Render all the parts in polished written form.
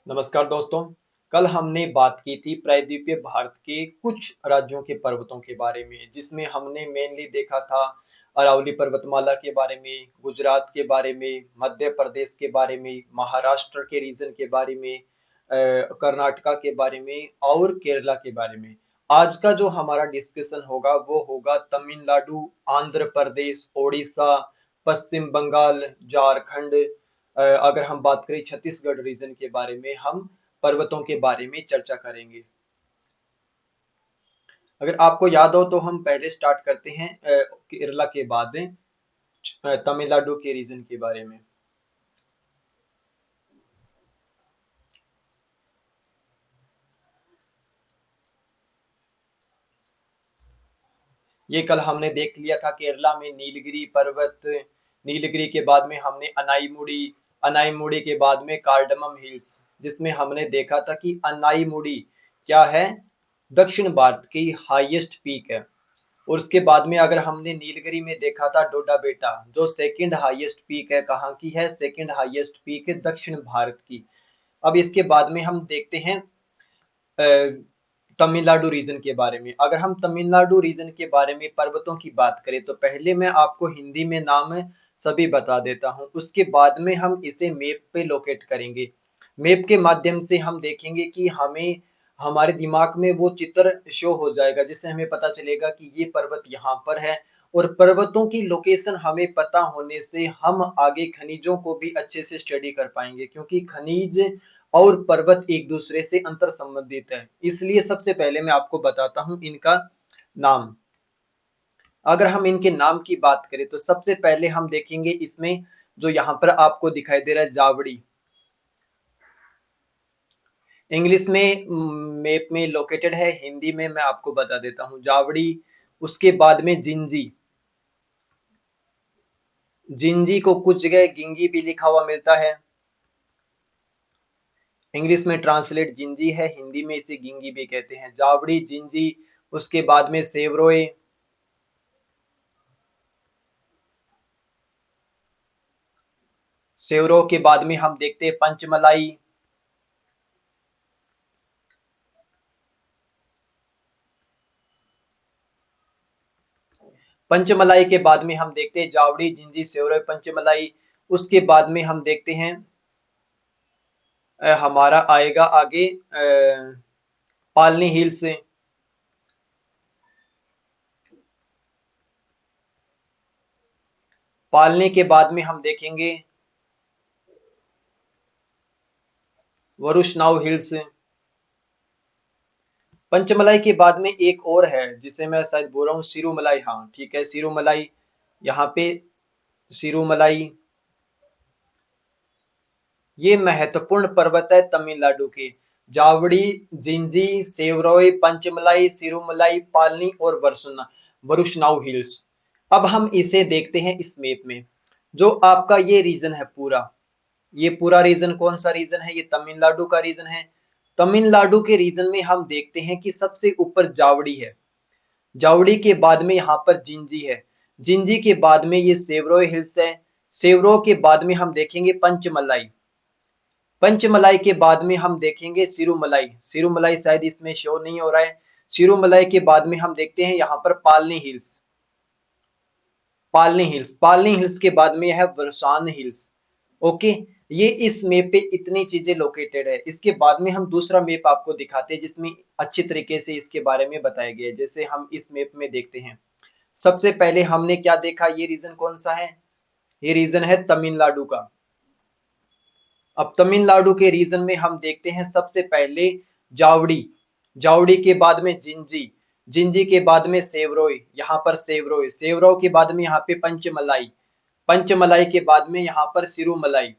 नमस्कार दोस्तों। कल हमने बात की थी प्रायद्वीपीय भारत के कुछ राज्यों के पर्वतों के बारे में, जिसमें हमने मेनली देखा था अरावली पर्वतमाला के बारे में, गुजरात के बारे में, मध्य प्रदेश के बारे में, महाराष्ट्र के रीजन के बारे में, कर्नाटका के बारे में और केरला के बारे में। आज का जो हमारा डिस्कशन होगा वो होगा तमिलनाडु, आंध्र प्रदेश, ओडिशा, पश्चिम बंगाल, झारखंड, अगर हम बात करें छत्तीसगढ़ रीजन के बारे में, हम पर्वतों के बारे में चर्चा करेंगे। अगर आपको याद हो तो हम पहले स्टार्ट करते हैं केरला के बाद तमिलनाडु के रीजन के बारे में। ये कल हमने देख लिया था केरला में नीलगिरी पर्वत, नीलगिरी के बाद में हमने अनाईमुड़ी, अनाईमुड़ी के बाद में कार्डमम हिल्स, जिसमें हमने देखा था कि अनाईमुड़ी क्या है, दक्षिण भारत की हाईएस्ट पीक है। और उसके बाद में अगर हमने नीलगिरी में देखा था डोडा बेटा, जो सेकंड हाईएस्ट पीक है, कहाँ की है, सेकंड हाईएस्ट पीक है दक्षिण भारत की। अब इसके बाद में हम देखते हैं अ, तमिलनाडु रीजन के बारे में। अगर हम तमिलनाडु रीजन के बारे में पर्वतों की बात करें तो पहले मैं आपको हिंदी में नाम सभी बता देता हूँ, उसके बाद में हम इसे मैप पे लोकेट करेंगे। मैप के माध्यम से हम देखेंगे कि हमें हमारे दिमाग में वो चित्र शो हो जाएगा, जिससे हमें पता चलेगा कि ये पर्वत यहाँ पर है। और पर्वतों की लोकेशन हमें पता होने से हम आगे खनिजों को भी अच्छे से स्टडी कर पाएंगे, क्योंकि खनिज और पर्वत एक दूसरे से अंतर संबंधित है। इसलिए सबसे पहले मैं आपको बताता हूँ इनका नाम। अगर हम इनके नाम की बात करें तो सबसे पहले हम देखेंगे इसमें जो यहाँ पर आपको दिखाई दे रहा है जावड़ी, इंग्लिश में मैप में लोकेटेड है, हिंदी में मैं आपको बता देता हूँ जावड़ी। उसके बाद में जिंजी, जिंजी को कुछ जगह गिंगी भी लिखा हुआ मिलता है। इंग्लिश में ट्रांसलेट जिंजी है, हिंदी में इसे गिंगी भी कहते हैं, जावड़ी, जिंजी। उसके बाद में सेवरोए, सेवरो के बाद में हम देखते हैं पंचमलाई, पंचमलाई के बाद में हम देखते हैं जावड़ी, जिंजी, सेवरो, पंचमलाई। उसके बाद में हम देखते हैं हमारा आएगा आगे पालनी हिल्स, पालनी के बाद में हम देखेंगे वरुशनाव हिल्स। पंचमलाई के बाद में एक और है जिसे मैं शायद बोल रहा हूँ सिरुमलाई, हाँ ठीक है सिरुमलाई, यहाँ पे सिरुमलाई। ये महत्वपूर्ण पर्वत है तमिलनाडु के, जावड़ी, जिंजी, सेवरोई, पंचमलाई, सिरुमलाई, पालनी और वरुशनाव हिल्स। अब हम इसे देखते हैं इस मैप में। जो आपका ये रीजन है पूरा, ये पूरा रीजन कौन सा रीजन है, ये तमिलनाडु का रीजन है। तमिलनाडु के रीजन में हम देखते हैं कि सबसे ऊपर जावड़ी है, जावड़ी के बाद में यहाँ पर जिंजी है, जिंजी के बाद में ये सेवरो हिल्स है, सेवरो के बाद में हम देखेंगे पंचमलाई, पंचमलाई के बाद में हम देखेंगे सिरुमलाई, सिरुमलाई शायद इसमें शो नहीं हो रहा है। सिरुमलाई के बाद में हम देखते हैं यहाँ पर पालनी हिल्स, पालनी हिल्स, पालनी हिल्स के बाद में है वर्सान हिल्स। ओके, ये इस मैप पे इतनी चीजें लोकेटेड है। इसके बाद में हम दूसरा मैप आपको दिखाते हैं जिसमें अच्छी तरीके से इसके बारे में बताया गया है। जैसे हम इस मैप में देखते हैं, सबसे पहले हमने क्या देखा, ये रीजन कौन सा है, ये रीजन है तमिलनाडु का। अब तमिलनाडु के रीजन में हम देखते हैं सबसे पहले जावड़ी, जावड़ी के बाद में जिंजी, जिंजी के बाद में सेवरोई, यहाँ पर सेवरोई, सेवरो के बाद में यहाँ पे पंचमलाई, पंचमलाई के बाद में यहाँ पर सिरुमलाई,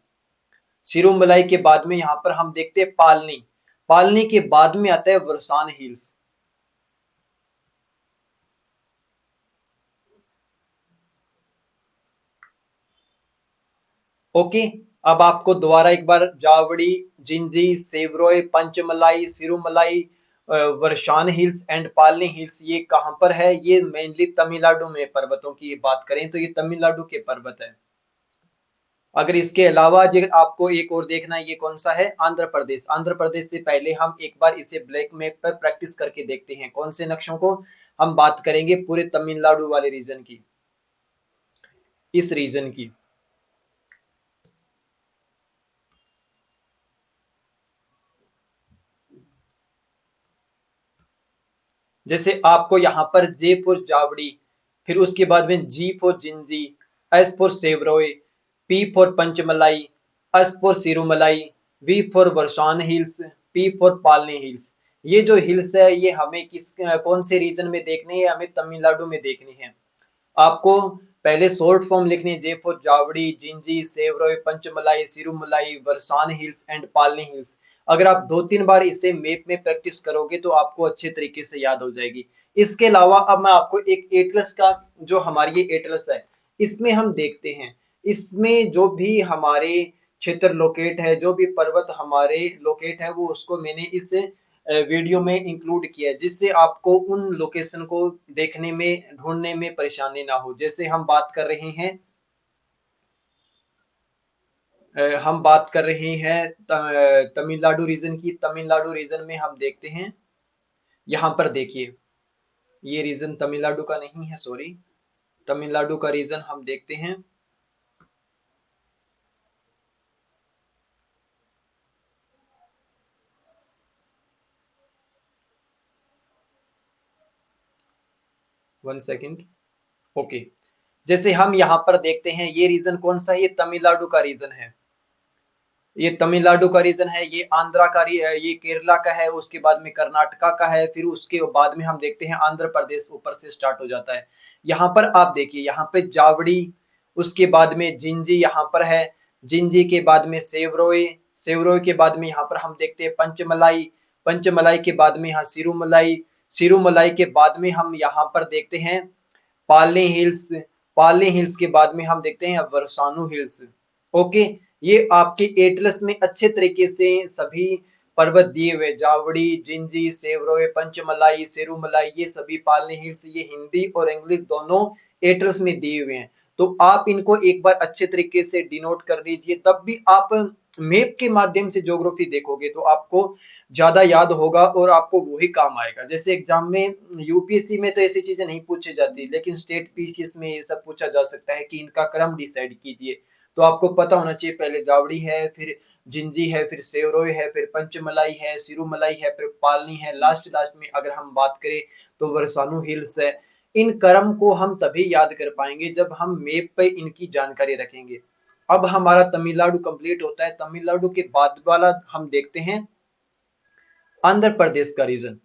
सिरुमलाई के बाद में यहाँ पर हम देखते हैं पालनी, पालनी के बाद में आता है वर्सान हिल्स। ओके, अब आपको दोबारा एक बार Javadi, Gingee, Shevaroy, Panchamalai, Sirumalai, Varshan hills and Palani hills, ये कहाँ पर है, ये मेनली तमिलनाडु में पर्वतों की बात करें तो ये तमिलनाडु के पर्वत है। अगर इसके अलावा अगर आपको एक और देखना है, ये कौन सा है, आंध्र प्रदेश। आंध्र प्रदेश से पहले हम एक बार इसे ब्लैक मैप पर प्रैक्टिस करके देखते हैं। कौन से नक्शों को, हम बात करेंगे पूरे तमिलनाडु वाले रीजन की, इस रीजन की। जैसे आपको यहाँ पर जे फॉर जावड़ी, फिर उसके बाद में G for Gingee, S for Shevaroy, P for Panchamalai, S for Sirumalai, V for Varshan hills, P for Palani hills. ये जो हिल्स है ये हमें कौन से रीजन में देखनी है, हमें तमिलनाडु में देखनी है। आपको पहले शॉर्ट फॉर्म लिखनी है, जे फॉर जावड़ी, जिंजी, सेवरोय, पंचमलाई, सिरुमलाई, वर्सान हिल्स एंड पालनी हिल्स। अगर आप 2-3 बार इसे मैप में प्रैक्टिस करोगे तो आपको अच्छे तरीके से याद हो जाएगी। इसके अलावा अब मैं आपको एक एटलस का, जो हमारी ये एटलस है, इसमें हम देखते हैं, इसमें जो भी हमारे क्षेत्र लोकेट है, जो भी पर्वत हमारे लोकेट है, वो उसको मैंने इस वीडियो में इंक्लूड किया है, जिससे आपको उन लोकेशन को देखने में, ढूंढने में परेशानी ना हो। जैसे हम बात कर रहे हैं, हम बात कर रहे हैं तमिलनाडु रीजन की। तमिलनाडु रीजन में हम देखते हैं, यहाँ पर देखिए, ये रीजन तमिलनाडु का नहीं है, सॉरी, तमिलनाडु का रीजन हम देखते हैं। One second, okay. जैसे हम यहाँ पर देखते हैं, ये रीजन कौन सा है, ये तमिलनाडु का रीजन है, ये तमिलनाडु का रीजन है, ये आंध्रा का, ये केरला का है, उसके बाद में कर्नाटका का है, फिर उसके बाद में हम देखते हैं आंध्र प्रदेश ऊपर से स्टार्ट हो जाता है। यहाँ पर आप देखिए, यहाँ पे जावड़ी, उसके बाद में जिंजी यहाँ पर है, जिंजी के बाद में सेवरोय, सेवरोय के बाद में यहाँ पर हम देखते हैं पंचमलाई, पंचमलाई के बाद में यहाँ सिरुमलाई, सिरुमलाई के बाद में हम यहाँ पर देखते हैं पालनी हिल्स, पालनी हिल्स के बाद में हम देखते हैं वर्षानु हिल्स। ओके, ये आपके एटलस में अच्छे तरीके से सभी पर्वत दिए हुए, जावड़ी, जिंजी, सेवरोय, पंचमलाई, सेरुमलाई, ये सभी पालनी हिल्स, ये हिंदी और इंग्लिश दोनों एटलस में दिए हुए हैं। तो आप इनको एक बार अच्छे तरीके से डिनोट कर लीजिए, तब भी आप मैप के माध्यम से ज्योग्राफी देखोगे तो आपको ज्यादा याद होगा और आपको वही काम आएगा। जैसे एग्जाम में, यूपीएससी में तो ऐसी चीजें नहीं पूछी जाती, लेकिन स्टेट पीसीएस में ये सब पूछा जा सकता है कि इनका क्रम डिसाइड कीजिए। तो आपको पता होना चाहिए, पहले जावड़ी है, फिर जिंजी है, फिर सेवरोय है, फिर पंचमलाई है, सिरुमलाई है, फिर पालनी है, लास्ट लास्ट में अगर हम बात करें तो वर्षानु हिल्स है। इन क्रम को हम तभी याद कर पाएंगे जब हम मैप पे इनकी जानकारी रखेंगे। अब हमारा तमिलनाडु कंप्लीट होता है, तमिलनाडु के बाद वाला हम देखते हैं आंध्र प्रदेश का रीजन।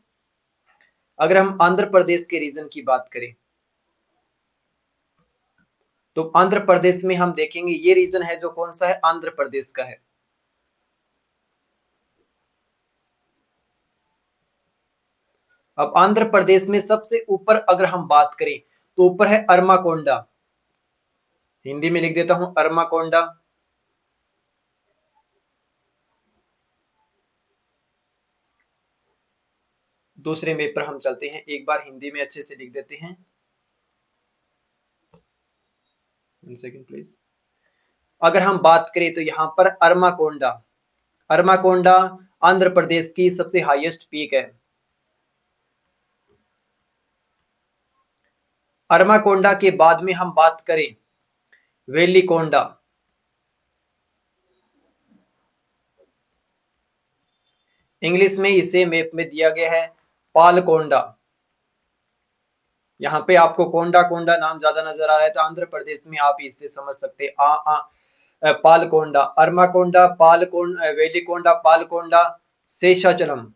अगर हम आंध्र प्रदेश के रीजन की बात करें तो आंध्र प्रदेश में हम देखेंगे, ये रीजन है जो कौन सा है, आंध्र प्रदेश का है। अब आंध्र प्रदेश में सबसे ऊपर अगर हम बात करें तो ऊपर है अरमाकोंडा, हिंदी में लिख देता हूं अरमाकोंडा। दूसरे मैप पर हम चलते हैं, एक बार हिंदी में अच्छे से लिख देते हैं, सेकंड प्लीज। अगर हम बात करें तो यहाँ पर अरमाकोंडा, अरमाकोंडा आंध्र प्रदेश की सबसे हाईएस्ट पीक है। अरमाकोंडा के बाद में हम बात करें वेलिकोंडा, इंग्लिश में इसे मैप में दिया गया है पालकोंडा। यहाँ पे आपको कोंडा कोंडा नाम ज्यादा नजर आ रहा है, तो आंध्र प्रदेश में आप इससे समझ सकते हैं पालकोंडा, अरमाकोंडा, पालकोंडा, वेलिकोंडा, पालकोंडा, शेषाचलम।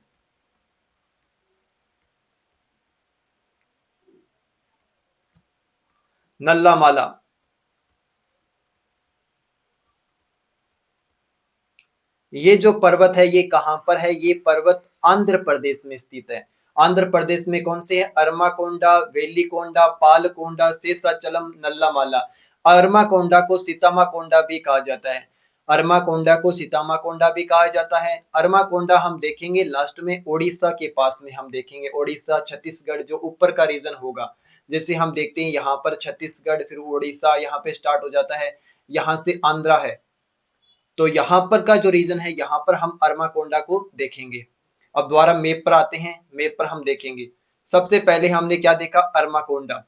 नल्लामाला, ये जो पर्वत है ये कहाँ पर है, ये पर्वत आंध्र प्रदेश में स्थित है। आंध्र प्रदेश में कौन से है, अरमाकोंडा, वेलिकोंडा, पालकोंडा, शेषाचलम, नल्लामाला। अरमाकोंडा को सीतामाकोंडा भी कहा जाता है, अरमाकोंडा को सीतामाकोंडा भी कहा जाता है। अरमाकोंडा हम देखेंगे लास्ट में उड़ीसा के पास में, हम देखेंगे उड़ीसा, छत्तीसगढ़ जो ऊपर का रीजन होगा। जैसे हम देखते हैं यहाँ पर छत्तीसगढ़, फिर उड़ीसा यहाँ पे स्टार्ट हो जाता है, यहाँ से आंध्रा है, तो यहाँ पर का जो रीजन है, यहाँ पर हम अरमाकोंडा को देखेंगे। अब दोबारा मैप पर आते हैं, मैप पर हम देखेंगे। सबसे पहले हमने क्या देखा, अरमाकोंडा,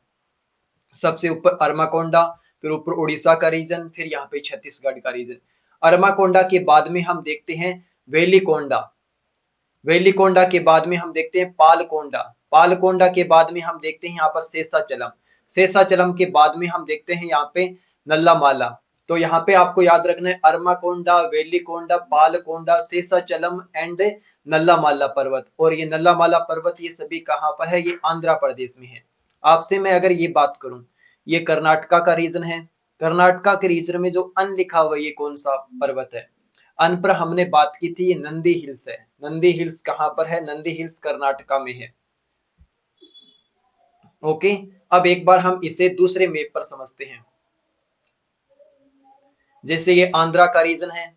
सबसे ऊपर अरमाकोंडा, फिर ऊपर उड़ीसा का रीजन, फिर यहाँ पे छत्तीसगढ़ का रीजन। अरमाकोंडा के बाद में हम देखते हैं वेलिकोंडा, वेलिकोंडा के बाद में हम देखते हैं पालकोंडा, पालकोंडा के बाद में हम देखते हैं यहाँ पर शेषाचलम, शेषाचलम के बाद में हम देखते हैं यहाँ पे नल्लामाला। तो यहाँ पे आपको याद रखना है अरमाकोंडा, वेलिकोंडा, पालकोंडा, शेषाचलम एंड नल्लामाला पर्वत। और ये नल्लामाला पर्वत ये सभी कहाँ पर है, ये आंध्र प्रदेश में है। आपसे मैं अगर ये बात करूं, ये कर्नाटका का रीजन है, कर्नाटका के रीजन में जो अन लिखा हुआ ये कौन सा पर्वत है, अन पर हमने बात की थी, ये नंदी हिल्स है। नंदी हिल्स कहाँ पर है, नंदी हिल्स कर्नाटका में है। ओके, अब एक बार हम इसे दूसरे मैप पर समझते हैं। जैसे ये आंध्रा का रीजन है,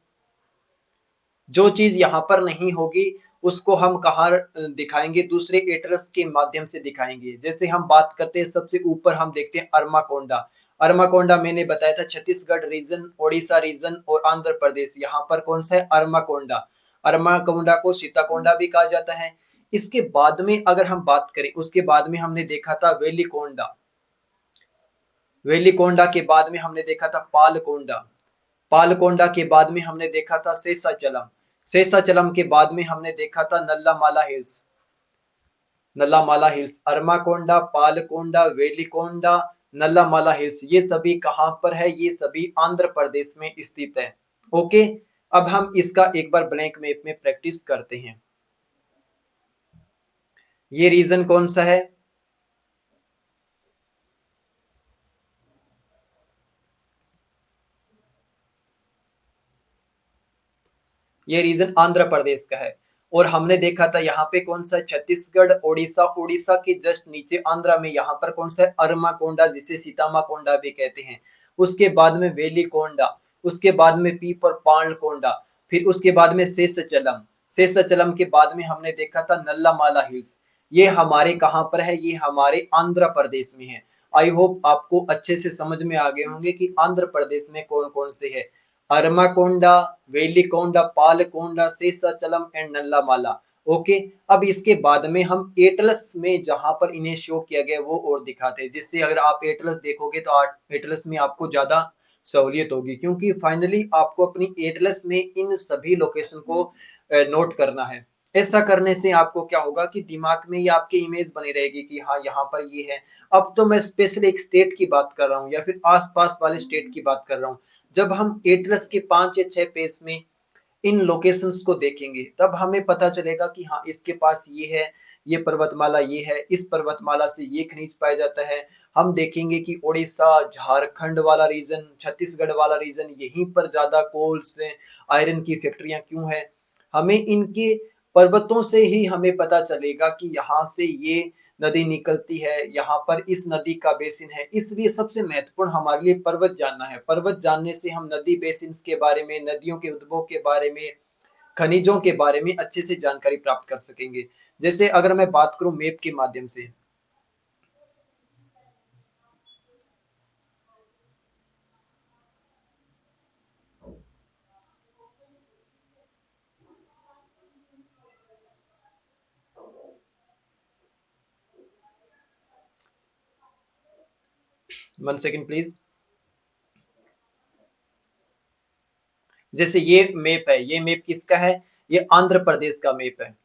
जो चीज यहाँ पर नहीं होगी उसको हम कहाँ दिखाएंगे, दूसरे एटलस के माध्यम से दिखाएंगे। जैसे हम बात करते हैं सबसे ऊपर हम देखते हैं अरमाकोंडा, अरमाकोंडा मैंने बताया था छत्तीसगढ़ रीजन, ओडिशा रीजन और आंध्र प्रदेश, यहाँ पर कौन सा है, अरमाकोंडा। अरमाकोंडा को सीताकोंडा भी कहा जाता है। इसके बाद में अगर हम बात करें, उसके बाद में हमने देखा था वेलिकोंडा, वेलिकोंडा के बाद में हमने देखा था पालकोंडा, पालकोंडा के बाद में हमने देखा था शेषाचलम, शेषाचलम के बाद में हमने देखा था Nallamala hills, Nallamala hills. Armakonda, Palkonda, Velikonda, Nallamala hills, ये सभी कहां पर है, ये सभी आंध्र प्रदेश में स्थित है। ओके, अब हम इसका एक बार ब्लैंक मैप में प्रैक्टिस करते हैं। ये रीजन कौन सा है, ये रीजन आंध्र प्रदेश का है। और हमने देखा था यहाँ पे कौन सा, छत्तीसगढ़, ओडिशा, ओडिशा के जस्ट नीचे आंध्रा में यहाँ पर कौन सा है, अरमाकोंडा, जिसे सीतामाकोंडा भी कहते हैं। उसके बाद में वेलिकोंडा, उसके बाद में पीपर पांडकोंडा, फिर उसके बाद में शेषचलम, शेषचलम के बाद में हमने देखा था नल्लामाला हिल्स। ये हमारे कहाँ पर है, ये हमारे आंध्र प्रदेश में है। आई होप आपको अच्छे से समझ में आ गए होंगे कि आंध्र प्रदेश में कौन कौन से है, अरमाकोंडा, वेलिकोंडा, पालकोंडा, शेषाचलम एंड नल्लामाला। ओके, अब इसके बाद में हम एटलस में जहां पर इन्हें शो किया गया वो और दिखाते हैं, जिससे अगर आप एटलस देखोगे तो एटलस में आपको ज्यादा सहूलियत होगी, क्योंकि फाइनली आपको अपनी एटलस में इन सभी लोकेशन को नोट करना है। ऐसा करने से आपको क्या होगा कि दिमाग में ये आपकी इमेज बनी रहेगी कि हाँ यहाँ पर ये है। अब तो मैं स्पेशली एक स्टेट की बात कर रहा हूँ या फिर आसपास वाले स्टेट की बात कर रहा हूँ। जब हम एटलस के 5 या 6 पेज में इन लोकेशंस को देखेंगे तब हमें पता चलेगा कि हाँ इसके पास ये है, ये पर्वतमाला ये है, इस पर्वतमाला से ये खनिज पाया जाता है। हम देखेंगे कि उड़ीसा, झारखंड वाला रीजन, छत्तीसगढ़ वाला रीजन, यहीं पर ज्यादा कोल्स, आयरन की फैक्ट्रियां क्यों है। हमें इनके पर्वतों से ही हमें पता चलेगा कि यहाँ से ये नदी निकलती है, यहाँ पर इस नदी का बेसिन है। इसलिए सबसे महत्वपूर्ण हमारे लिए पर्वत जानना है। पर्वत जानने से हम नदी बेसिन के बारे में, नदियों के उद्भव के बारे में, खनिजों के बारे में अच्छे से जानकारी प्राप्त कर सकेंगे। जैसे अगर मैं बात करूं मैप के माध्यम से, 1 सेकंड प्लीज। जैसे ये मैप है, ये मैप किसका है, ये आंध्र प्रदेश का मैप है,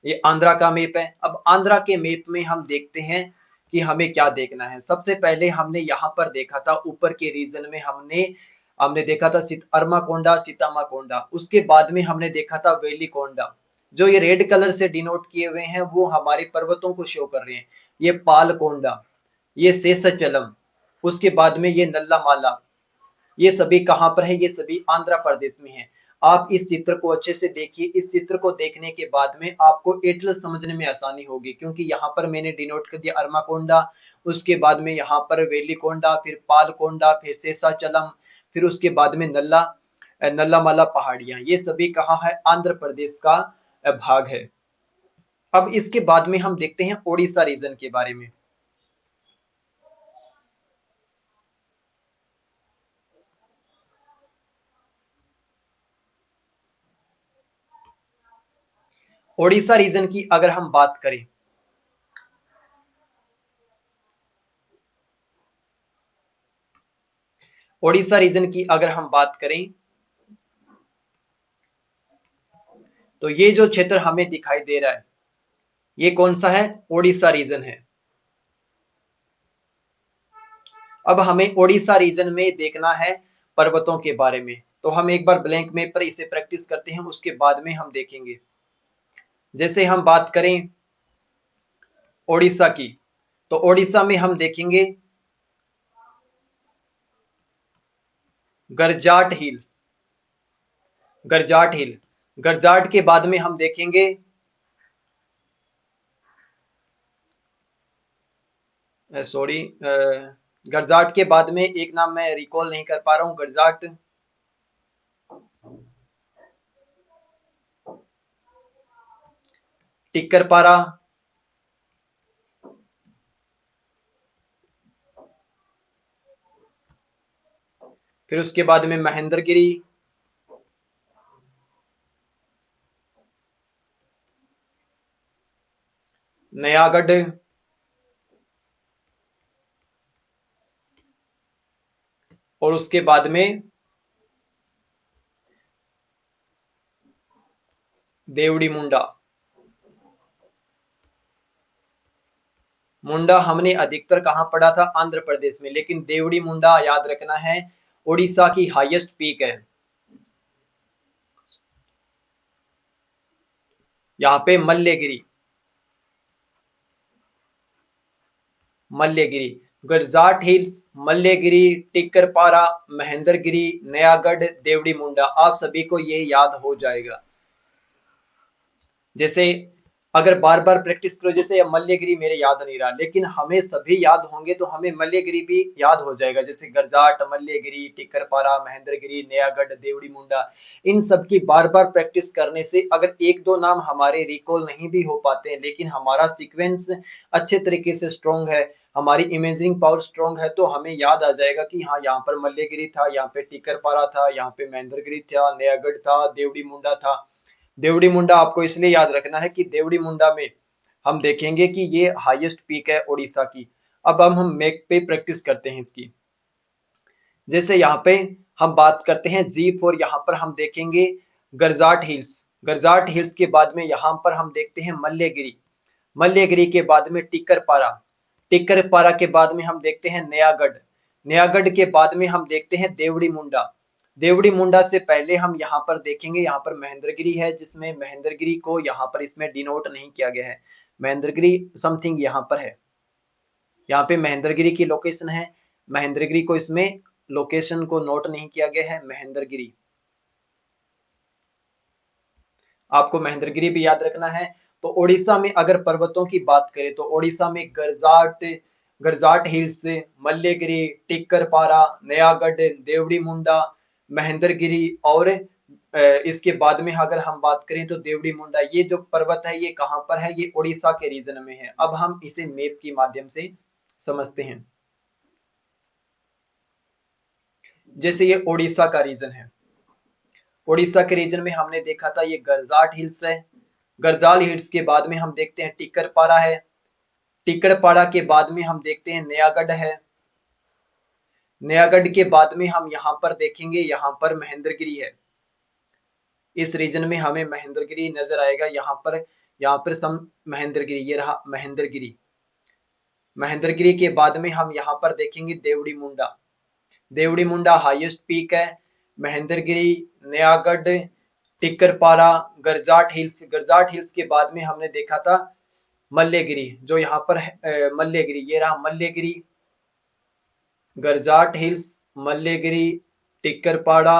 ये आंध्रा का मैप है। अब आंध्रा के मैप में हम देखते हैं कि हमें क्या देखना है। सबसे पहले हमने यहाँ पर देखा था ऊपर के रीजन में हमने हमने देखा था अरमाकोंडा, सीतामाकोंडा। उसके बाद में हमने देखा था वेलिकोंडा। जो ये रेड कलर से डिनोट किए हुए हैं वो हमारे पर्वतों को शो कर रहे हैं। ये पालकोंडा, ये शेषचलम, उसके बाद में ये नल्लामाला, ये सभी कहाँ पर है, ये सभी आंध्र प्रदेश में है। आप इस चित्र को अच्छे से देखिए। इस चित्र को देखने के बाद में आपको एटलस समझने में आसानी होगी, क्योंकि यहाँ पर मैंने डिनोट कर दिया अरमाकोंडा, उसके बाद में यहाँ पर वेलिकोंडा, फिर पालकोंडा, फिर शेषाचलम, फिर उसके बाद में नल्लामाला पहाड़ियां, ये सभी कहाँ है, आंध्र प्रदेश का भाग है। अब इसके बाद में हम देखते हैं ओडिशा रीजन के बारे में। ओडिशा रीजन की अगर हम बात करें, ओडिशा रीजन की अगर हम बात करें तो ये जो क्षेत्र हमें दिखाई दे रहा है ये कौन सा है? ओडिशा रीजन है। अब हमें ओडिशा रीजन में देखना है पर्वतों के बारे में, तो हम एक बार ब्लैंक मैप पर इसे प्रैक्टिस करते हैं, उसके बाद में हम देखेंगे। जैसे हम बात करें ओडिशा की, तो ओडिशा में हम देखेंगे गरजाट हिल, गरजाट हिल, गरजाट के बाद में हम देखेंगे सॉरी गरजाट के बाद में एक नाम मैं रिकॉल नहीं कर पा रहा हूं, गरजाट, टिक्करपारा, फिर उसके बाद में महेंद्रगिरी, नयागढ़, और उसके बाद में देवड़ी मुंडा। मुंडा हमने अधिकतर कहां पढ़ा था? आंध्र प्रदेश में, लेकिन देवड़ी मुंडा याद रखना है उड़ीसा की हाईएस्ट पीक है। यहाँ पे मल्लेगिरी, मल्लेगिरी, गरजाट हिल्स, मल्लेगिरी, टिक्करपारा, महेंद्रगिरी, नयागढ़, देवड़ी मुंडा, आप सभी को ये याद हो जाएगा। जैसे अगर बार बार प्रैक्टिस करो, जैसे मल्लेगिरी मेरे याद नहीं रहा, लेकिन हमें सभी याद होंगे तो हमें मल्लेगिरी भी याद हो जाएगा। जैसे गरजाट, मल्लेगिरी, टिक्करपारा, महेंद्रगिरी, नयागढ़, देवड़ी मुंडा, इन सब की बार बार प्रैक्टिस करने से अगर एक दो नाम हमारे रिकॉल नहीं भी हो पाते हैं, लेकिन हमारा सीक्वेंस अच्छे तरीके से स्ट्रॉन्ग है, हमारी इमेजिंग पावर स्ट्रॉन्ग है, तो हमें याद आ जाएगा कि हाँ यहाँ पर मल्लेगिरी था, यहाँ पे टिक्करपारा था, यहाँ पे महेंद्रगिरी था, नयागढ़ था, देवड़ी मुंडा था। देवड़ी मुंडा आपको इसलिए याद रखना है कि देवड़ी मुंडा में हम देखेंगे कि ये हाईएस्ट पीक है उड़ीसा की। अब हम मैप पे प्रैक्टिस करते हैं इसकी। जैसे यहाँ पे हम बात करते हैं G4, यहाँ पर हम देखेंगे गरजाट हिल्स, गरजाट हिल्स के बाद में यहाँ पर हम देखते हैं मल्लेगिरी, मल्लेगिरी के बाद में टिक्करपारा, टिक्करपारा के बाद में हम देखते हैं नयागढ़, नयागढ़ के बाद में हम देखते हैं देवड़ी मुंडा, देवड़ी मुंडा से पहले हम यहाँ पर देखेंगे, यहाँ पर महेंद्रगिरी है, जिसमें महेंद्रगिरी को यहाँ पर इसमें डिनोट नहीं किया गया है, महेंद्रगिरी समथिंग यहाँ पर है, यहाँ पे महेंद्रगिरी की लोकेशन है, महेंद्रगिरी को इसमें लोकेशन को नोट नहीं किया गया है, महेंद्रगिरी, आपको महेंद्रगिरी भी याद रखना है। तो ओडिशा में अगर पर्वतों की बात करें तो ओडिशा में गरजाट, गरजाट हिल्स, मल्लेगिरी, टिक्करपारा, नयागढ़, देवड़ी मुंडा, महेंद्रगिरी, और इसके बाद में अगर हम बात करें तो देवड़ी मुंडा, ये जो पर्वत है ये कहां पर है? ये ओडिशा के रीजन में है। अब हम इसे मैप के माध्यम से समझते हैं। जैसे ये ओडिशा का रीजन है, ओडिशा के रीजन में हमने देखा था ये गरजाट हिल्स है, गरजाल हिल्स के बाद में हम देखते हैं टिक्करपारा है, टिक्करपारा के बाद में हम देखते हैं नयागढ़ है, नयागढ़ के बाद में हम यहाँ पर देखेंगे, यहाँ पर महेंद्रगिरी है, इस रीजन में हमें महेंद्रगिरी नजर आएगा, यहाँ पर सम महेंद्रगिरी, ये रहा महेंद्रगिरी, महेंद्रगिरी के बाद में हम यहाँ पर देखेंगे देवड़ी मुंडा, देवड़ी मुंडा हाईएस्ट पीक है, महेंद्रगिरी, नयागढ़, टिक्करपारा, गरजाट हिल्स, गरजाट हिल्स के बाद में हमने देखा था मल्लेगिरी, जो यहाँ पर मल्लेगिरी, ये रहा मल्लेगिरी, गरजाट हिल्स, मल्लेगिरी, टिक्करपाड़ा,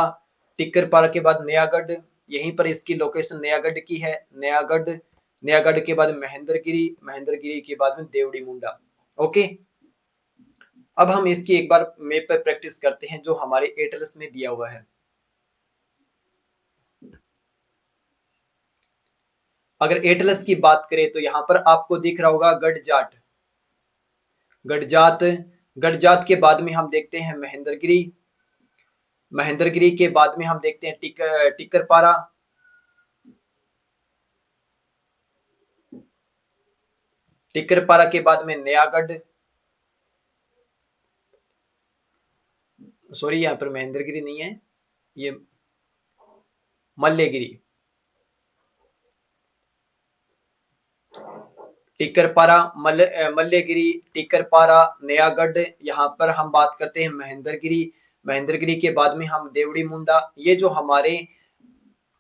टिक्करपाड़ा के बाद नयागढ़, यहीं पर इसकी लोकेशन नयागढ़ की है, नयागढ़, नयागढ़ के बाद महेंद्रगिरी, महेंद्रगिरी के बाद में देवड़ी मुंडा। ओके, अब हम इसकी एक बार मैप पर प्रैक्टिस करते हैं जो हमारे एटलस में दिया हुआ है। अगर एटलस की बात करें तो यहाँ पर आपको दिख रहा होगा गडजाट, गडजात, गडजात के बाद में हम देखते हैं महेंद्रगिरी, महेंद्रगिरी के बाद में हम देखते हैं टिक्करपारा, टिकरपारा के बाद में नयागढ़, सॉरी यहाँ पर महेंद्रगिरी नहीं है, ये मल्लेगिरी। टिकरपारा, मल्लेगिरी, टिकरपारा, नयागढ़, यहाँ पर हम बात करते हैं महेंद्रगिरी। महेंद्रगिरी के बाद में हम देवड़ी मुंडा। ये जो हमारे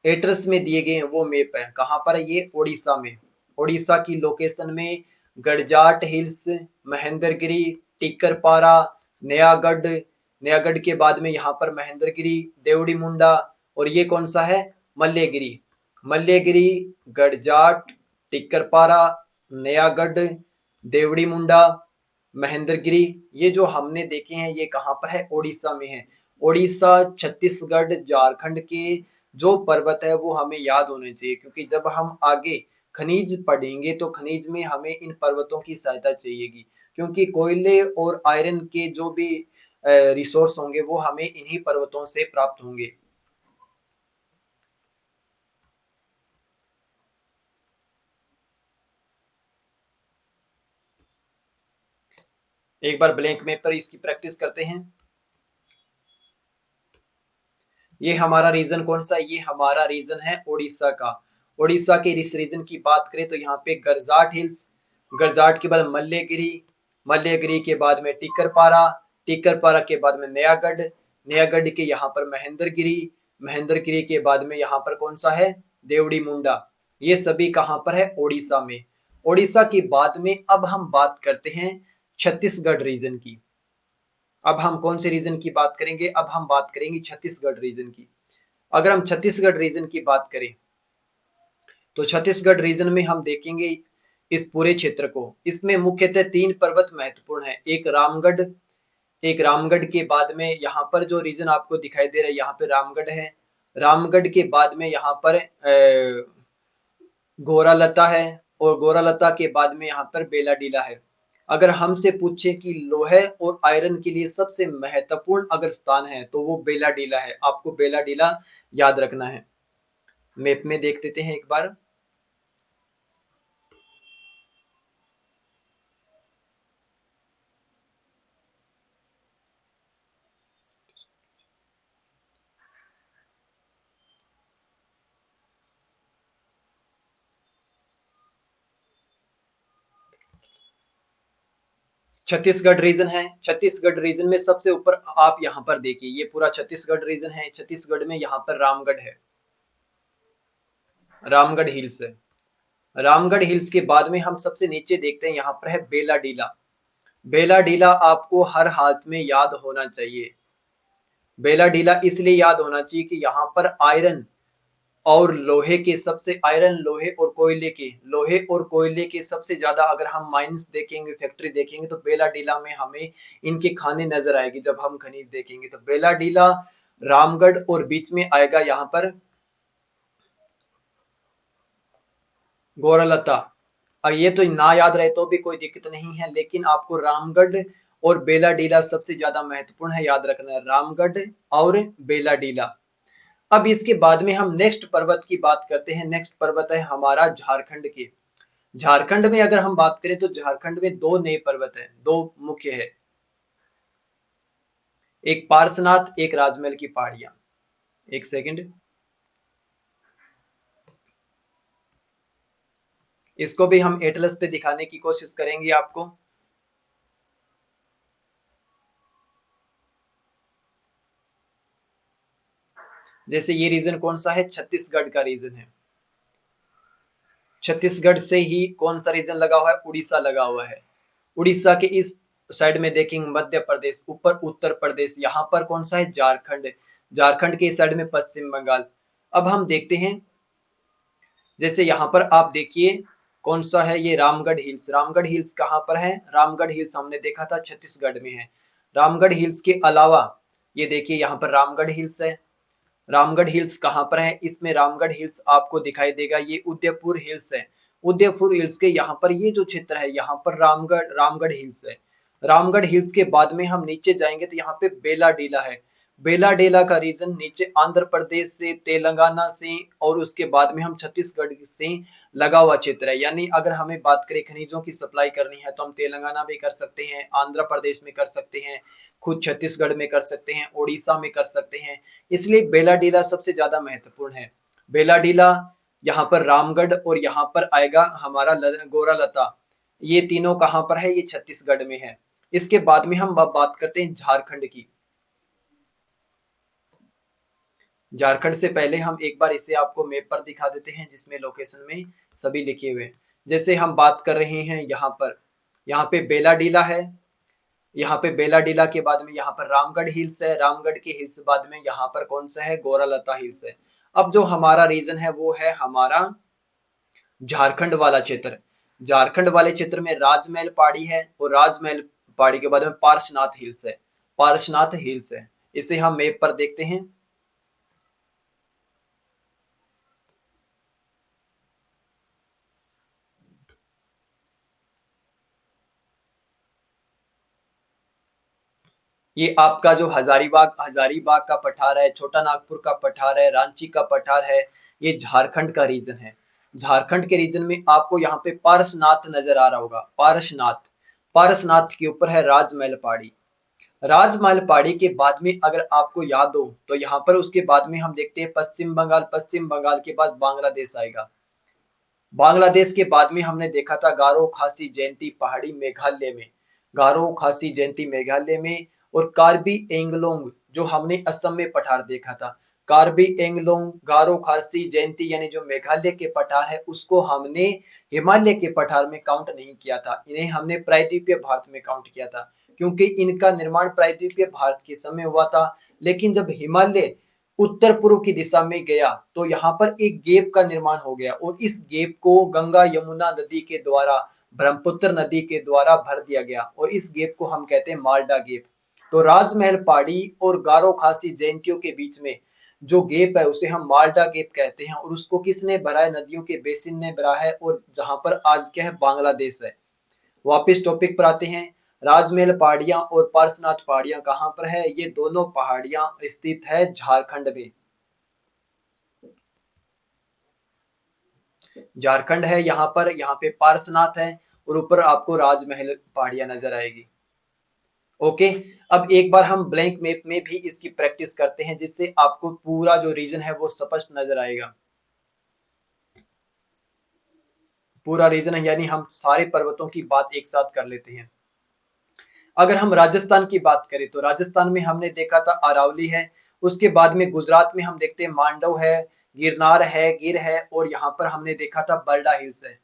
एड्रेस में दिए गए हैं वो मैप है, कहाँ पर है ये, उड़ीसा में। उड़ीसा की लोकेशन में गड़जाट हिल्स, महेंद्रगिरी, टिकरपारा, नयागढ़, नयागढ़ के बाद में यहाँ पर महेंद्रगिरी, देवड़ी मुंडा, और ये कौन सा है, मल्लेगिरी। मल्लेगिरी, गड़जाट, टिकरपारा, नयागढ़, देवड़ी मुंडा, महेंद्रगिरी, ये जो हमने देखे हैं ये कहाँ पर है, उड़ीसा में है। उड़ीसा, छत्तीसगढ़, झारखंड के जो पर्वत है वो हमें याद होने चाहिए, क्योंकि जब हम आगे खनिज पढ़ेंगे तो खनिज में हमें इन पर्वतों की सहायता चाहिएगी, क्योंकि कोयले और आयरन के जो भी रिसोर्स होंगे वो हमें इन्हीं पर्वतों से प्राप्त होंगे। एक बार ब्लैंक मैप पर इसकी प्रैक्टिस करते हैं। ये हमारा रीजन कौन सा है, ये हमारा रीजन है उड़ीसा का। उड़ीसा के इस रीजन की बात करें तो यहाँ पे गरजाट हिल्स, गरजाट के बाद मल्लेगिरी, मल्लेगिरी के बाद में टिकरपारा, टिकरपारा के बाद में नयागढ़, नयागढ़ के यहाँ पर महेंद्रगिरी, महेंद्रगिरी के बाद में यहाँ पर कौन सा है, देवड़ी मुंडा। ये सभी कहाँ पर है, उड़ीसा में। उड़ीसा के बाद में अब हम बात करते हैं छत्तीसगढ़ रीजन की। अब हम कौन से रीजन की बात करेंगे, अब हम बात करेंगे छत्तीसगढ़ रीजन की। अगर हम छत्तीसगढ़ रीजन की बात करें तो छत्तीसगढ़ रीजन में हम देखेंगे इस पूरे क्षेत्र को। इसमें मुख्यतः 3 पर्वत महत्वपूर्ण है, एक रामगढ़, एक रामगढ़ के बाद में यहाँ पर जो रीजन आपको दिखाई दे रहा है यहाँ पे रामगढ़ है। रामगढ़ के बाद में यहाँ पर गोरालता है, और गोरालता के बाद में यहाँ पर बेलाडीला है। अगर हमसे पूछे कि लोहे और आयरन के लिए सबसे महत्वपूर्ण अगर स्थान है तो वो बेलाडीला है, आपको बेलाडीला याद रखना है। मैप में देख लेते हैं एक बार। छत्तीसगढ़ रीजन है, छत्तीसगढ़ रीजन में सबसे ऊपर आप यहाँ पर देखिए, ये पूरा छत्तीसगढ़ रीजन है। छत्तीसगढ़ में यहाँ पर रामगढ़ है, रामगढ़ हिल्स है। रामगढ़ हिल्स के बाद में हम सबसे नीचे देखते हैं यहाँ पर है बेलाडीला। बेलाडीला आपको हर हालत में याद होना चाहिए। बेलाडीला इसलिए याद होना चाहिए कि यहाँ पर आयरन और लोहे के सबसे, आयरन, लोहे और कोयले के, लोहे और कोयले के सबसे ज्यादा अगर हम माइंस देखेंगे, फैक्ट्री देखेंगे तो बेलाडीला में हमें इनके खाने नजर आएगी। जब हम खनिज देखेंगे तो बेलाडीला, रामगढ़, और बीच में आएगा यहाँ पर गोरालता। और ये तो ना याद रहे तो भी कोई दिक्कत नहीं है, लेकिन आपको रामगढ़ और बेलाडीला सबसे ज्यादा महत्वपूर्ण है, याद रखना है, रामगढ़ और बेलाडीला। अब इसके बाद में हम नेक्स्ट पर्वत की बात करते हैं। नेक्स्ट पर्वत है हमारा झारखंड के। झारखंड में अगर हम बात करें तो झारखंड में 2 नए पर्वत हैं, 2 मुख्य है, एक पार्श्वनाथ, एक राजमहल की पहाड़ियां। एक सेकंड, इसको भी हम एटलस से दिखाने की कोशिश करेंगे आपको। जैसे ये रीजन कौन सा है, छत्तीसगढ़ का रीजन है। छत्तीसगढ़ से ही कौन सा रीजन लगा हुआ है, उड़ीसा लगा हुआ है। उड़ीसा के इस साइड में देखेंगे मध्य प्रदेश, ऊपर उत्तर प्रदेश, यहाँ पर कौन सा है, झारखंड। झारखंड के इस साइड में पश्चिम बंगाल। अब हम देखते हैं, जैसे यहाँ पर आप देखिए कौन सा है, ये रामगढ़ हिल्स। रामगढ़ हिल्स कहाँ पर है, रामगढ़ हिल्स हमने देखा था छत्तीसगढ़ में है। रामगढ़ हिल्स के अलावा ये देखिए यहाँ पर रामगढ़ हिल्स है। रामगढ़ हिल्स कहाँ पर है, इसमें रामगढ़ हिल्स आपको दिखाई देगा, ये उदयपुर हिल्स है। उदयपुर हिल्स के यहाँ पर ये जो क्षेत्र है यहाँ पर रामगढ़ हिल्स है। रामगढ़ हिल्स के बाद में हम नीचे जाएंगे तो यहाँ पे बेलाडीला है। बेलाडेला का रीजन नीचे आंध्र प्रदेश से, तेलंगाना से और उसके बाद में हम छत्तीसगढ़ से लगा हुआ क्षेत्र है। यानी अगर हमें बात करें खनिजों की सप्लाई करनी है तो हम तेलंगाना में कर सकते हैं, आंध्र प्रदेश में कर सकते हैं, खुद छत्तीसगढ़ में कर सकते हैं, उड़ीसा में कर सकते हैं। इसलिए बेलाडीला सबसे ज्यादा महत्वपूर्ण है। बेलाडीला, यहाँ पर रामगढ़ और यहाँ पर आएगा हमारा गोरालता। ये तीनों कहाँ पर है? ये छत्तीसगढ़ में है। इसके बाद में हम अब बात करते हैं झारखंड की। झारखंड से पहले हम एक बार इसे आपको मैप पर दिखा देते हैं जिसमें लोकेशन में सभी लिखे हुए हैं। जैसे हम बात कर रहे हैं यहाँ पर, यहाँ पे बेलाडीला है, यहाँ पे बेलाडीला के बाद में यहाँ पर रामगढ़ हिल्स है, रामगढ़ के हिल्स बाद में यहाँ पर कौन सा है? गोरालता हिल्स है। अब जो हमारा रीजन है वो है हमारा झारखंड वाला क्षेत्र। झारखंड वाले क्षेत्र में राजमहल पहाड़ी है और राजमहल पहाड़ी के बाद में पार्श्वनाथ हिल्स है, पार्श्वनाथ हिल्स है। इसे हम मैप पर देखते हैं। ये आपका जो हजारीबाग हजारीबाग का पठार है, छोटा नागपुर का पठार है, रांची का पठार है, ये झारखंड का रीजन है। झारखंड के रीजन में आपको यहाँ पे पारसनाथ नजर आ रहा होगा, पारसनाथ। पारसनाथ के ऊपर है राजमहल पहाड़ी। राजमहल पहाड़ी के बाद में अगर आपको याद हो तो यहाँ पर उसके बाद में हम देखते हैं पश्चिम बंगाल, पश्चिम बंगाल के बाद बांग्लादेश आएगा। बांग्लादेश के बाद में हमने देखा था गारो खासी जयंती पहाड़ी मेघालय में, गारो खासी जयंती मेघालय में, और कार्बी एंगलोंग जो हमने असम में पठार देखा था। कार्बी एंगलोंग, गारो खासी जयंती यानी जो मेघालय के पठार है उसको हमने हिमालय के पठार में काउंट नहीं किया था, इन्हें हमने प्रायद्वीपीय भारत में काउंट किया था क्योंकि इनका निर्माण प्रायद्वीपीय भारत के समय हुआ था। लेकिन जब हिमालय उत्तर पूर्व की दिशा में गया तो यहाँ पर एक गैप का निर्माण हो गया और इस गैप को गंगा यमुना नदी के द्वारा, ब्रह्मपुत्र नदी के द्वारा भर दिया गया और इस गैप को हम कहते हैं माल्डा गैप। तो राजमहल पहाड़ी और गारो खासी जयंतियों के बीच में जो गैप है उसे हम माल्डा गैप कहते हैं और उसको किसने भरा है? नदियों के बेसिन ने भरा है, और जहां पर आज क्या है? बांग्लादेश है। वापिस टॉपिक पर आते हैं। राजमहल पहाड़ियां और पार्श्वनाथ पहाड़ियां कहाँ पर है? ये दोनों पहाड़ियां स्थित है झारखंड में। झारखंड है यहाँ पर, यहाँ पे पार्श्वनाथ है और ऊपर आपको राजमहल पहाड़ियां नजर आएगी। ओके, अब एक बार हम ब्लैंक मैप में भी इसकी प्रैक्टिस करते हैं जिससे आपको पूरा जो रीजन है वो स्पष्ट नजर आएगा। पूरा रीजन है यानी हम सारे पर्वतों की बात एक साथ कर लेते हैं। अगर हम राजस्थान की बात करें तो राजस्थान में हमने देखा था अरावली है, उसके बाद में गुजरात में हम देखते हैं मांडव है, गिरनार है, गिर है, और यहाँ पर हमने देखा था बल्डा हिल्स है।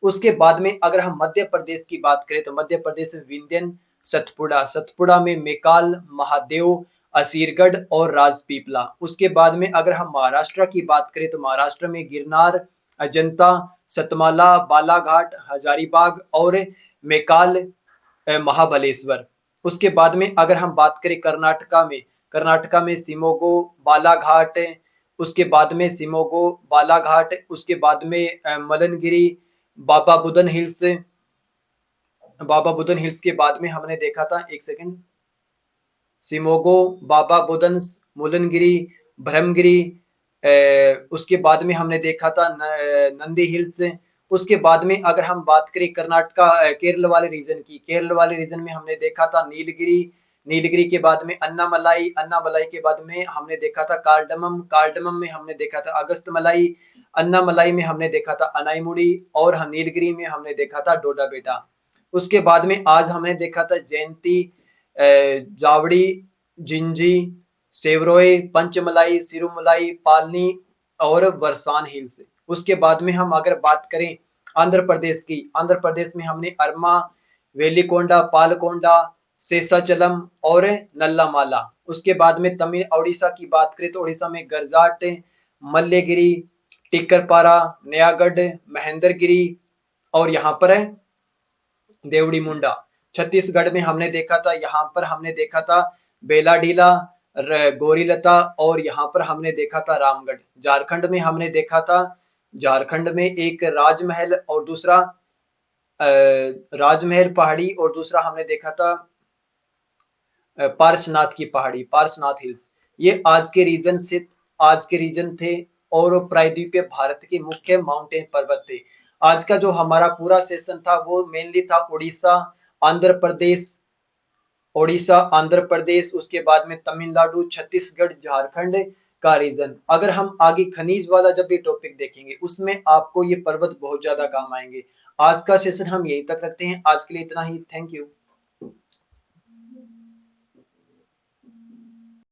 उसके बाद में अगर हम मध्य प्रदेश की बात करें तो मध्य प्रदेश में विंध्यन, सतपुड़ा, सतपुड़ा में मेकाल, महादेव, असीरगढ़ और राजपीपला। उसके बाद में अगर हम महाराष्ट्र की बात करें तो महाराष्ट्र में गिरनार, अजंता, सतमाला, बालाघाट, हजारीबाग और मेकाल, महाबलेश्वर। उसके बाद में अगर हम बात करें कर्नाटका में, कर्नाटका में सिमोगो, बालाघाट, उसके बाद में सिमोगो, बालाघाट, उसके बाद में मलनगिरी, बाबा बुदन हिल्स, बाबा बुदन हिल्स के बाद में हमने देखा था, एक सेकंड, सिमोगो, बाबा बुदन, मुलनगिरी, ब्रह्मगिरी, उसके बाद में हमने देखा था नंदी हिल्स। उसके बाद में अगर हम बात करें कर्नाटका केरल वाले रीजन की, केरल वाले रीजन में हमने देखा था नीलगिरी, नीलगिरी के बाद में अन्नामलाई, अन्नामलाई के बाद में हमने देखा था कार्डमम, कार्डमम में हमने देखा था अगस्त मलाई, अन्नामलाई में हमने देखा था अनाईमुड़ी, और नीलगिरी में हमने देखा था डोडा बेटा। उसके बाद में आज हमने देखा था जयंती, जावड़ी, जिंजी, सेवरोय, पंचमलाई, सिरुमलाई, पालनी और बरसान हिल्स। उसके बाद में हम अगर बात करें आंध्र प्रदेश की, आंध्र प्रदेश में हमने अरमा, वेलिकोंडा, पालकोंडा, शेषाचलम और नल्लामाला। उसके बाद में तमिल उड़ीसा की बात करें तो उड़ीसा में गरजाट, मल्लेगिरी, टिक्करपारा, नयागढ़, महेंद्रगिरी और यहाँ पर है देवड़ी मुंडा। छत्तीसगढ़ में हमने देखा था, यहाँ पर हमने देखा था बेलाडीला, गोरीलता, और यहाँ पर हमने देखा था रामगढ़। झारखंड में हमने देखा था, झारखंड में एक राजमहल और दूसरा राजमहल पहाड़ी और दूसरा हमने देखा था पार्श्वनाथ की पहाड़ी, पार्श्वनाथ हिल्स। ये आज के रीजन थे और प्रायद्वीपीय भारत के मुख्य माउंटेन पर्वत थे। आज का जो हमारा पूरा सेशन था वो मेनली था आंध्र प्रदेश आंध्र प्रदेश, उसके बाद में तमिलनाडु, छत्तीसगढ़, झारखंड का रीजन। अगर हम आगे खनिज वाला जब भी टॉपिक देखेंगे उसमें आपको ये पर्वत बहुत ज्यादा काम आएंगे। आज का सेशन हम यहीं तक रखते हैं। आज के लिए इतना ही। Thank you.